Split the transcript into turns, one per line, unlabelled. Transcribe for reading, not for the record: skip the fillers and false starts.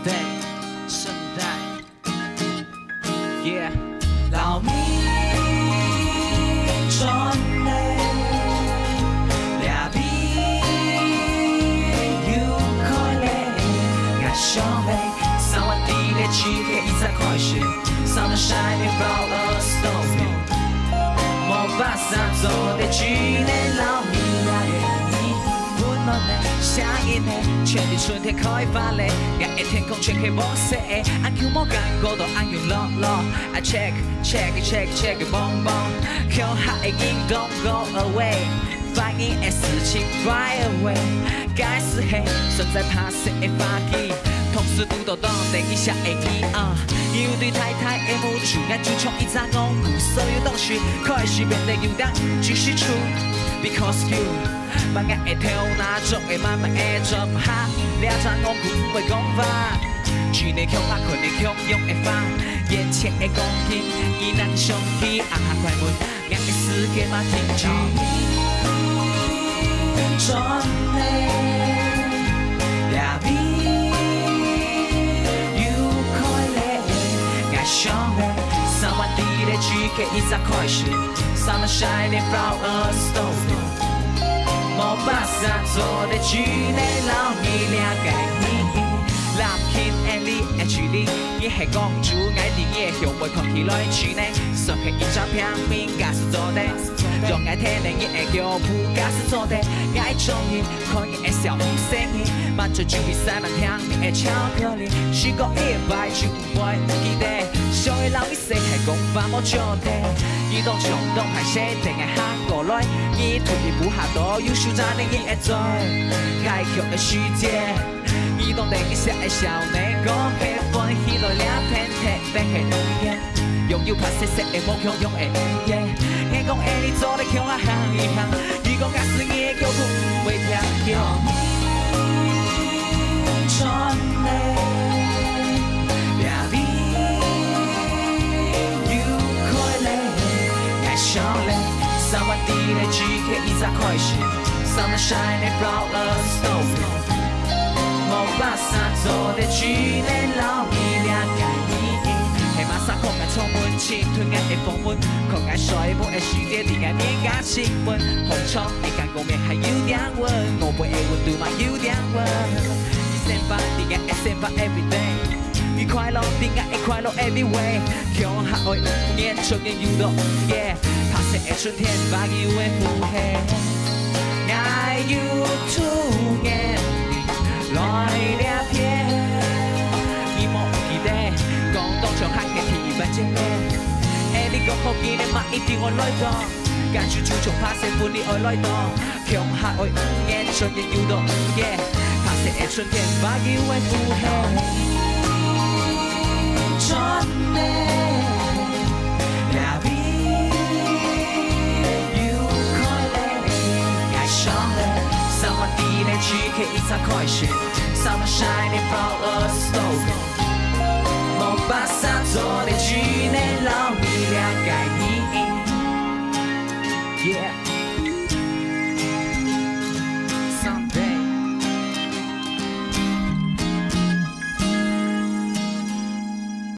代，圣代 ，Yeah，
老米转嘞，俩比有开嘞，俺想嘞，三万地嘞，只给一再快些，三万shining from a stone， 莫把三做的只嘞老米俩的你，温暖嘞，相依嘞，全地春天开发嘞，俺的天空全黑白色，俺就莫感觉到俺用落落，俺 check check check check 蹦蹦，口海的音 don't go away， 反应的事情 fly away， 该是黑，存在怕谁的发起。同时读到当等一下会记啊，有对太太的母猪，俺就从一张讲故，所有东西开始变得有点继续出 ，because you， 把俺的头脑做的慢慢的做下，两张讲故的讲法，只能强啊，可能强用的法，眼前的光景，伊那想起啊快门，俺的世界嘛停止。转嘞，俩比。想嘞，三万地的只给一扎快些，三万shining from a stone， 莫把三做的只能老你俩改你，蓝天的你的距离，你系公主爱的也向我看起来去呢，所以一张片面假是做的，让爱听的你的脚步假是做的，爱中意看你的笑声音，满足就比赛满听你的巧克力，试过100就不会记得。想要让你世界讲法冇交代，移动冲动还是定系喊过来，你退一步下多优秀在你的嘴，该曲的世界，移动等一下的少年歌，喜欢起来两片天变系语言，拥有拍摄摄的目标用的语言，眼光爱你做的向我行一行，如果假使你的脚步不会停下，转嘞。想嘞，三万地的只给一扎快些，三万 shining from a stone， 莫把三做的只能老你俩改你，黑马上空爱充满青春爱的丰满，空爱衰无的世界的爱面加兴奋，红窗的感觉面还有点温，我背的温度嘛有点温，一生发的爱一生发 every day。你快乐，你爱快乐 everywhere， 强下爱5年春天有到，yeah， 拍摄的春天把有的呼黑，爱有2年来两片，你莫记得，广东上海的天万正的，爱你讲好记得嘛一定我来到，感受就从拍摄本你爱来到，强下爱5年春天有到，yeah， 拍摄的春天把有的呼黑。转嘞，俩比有开嘞，爱上嘞，三万地嘞只给一扎快些，三万 shining from a stone， 莫把三做的只能老你俩改。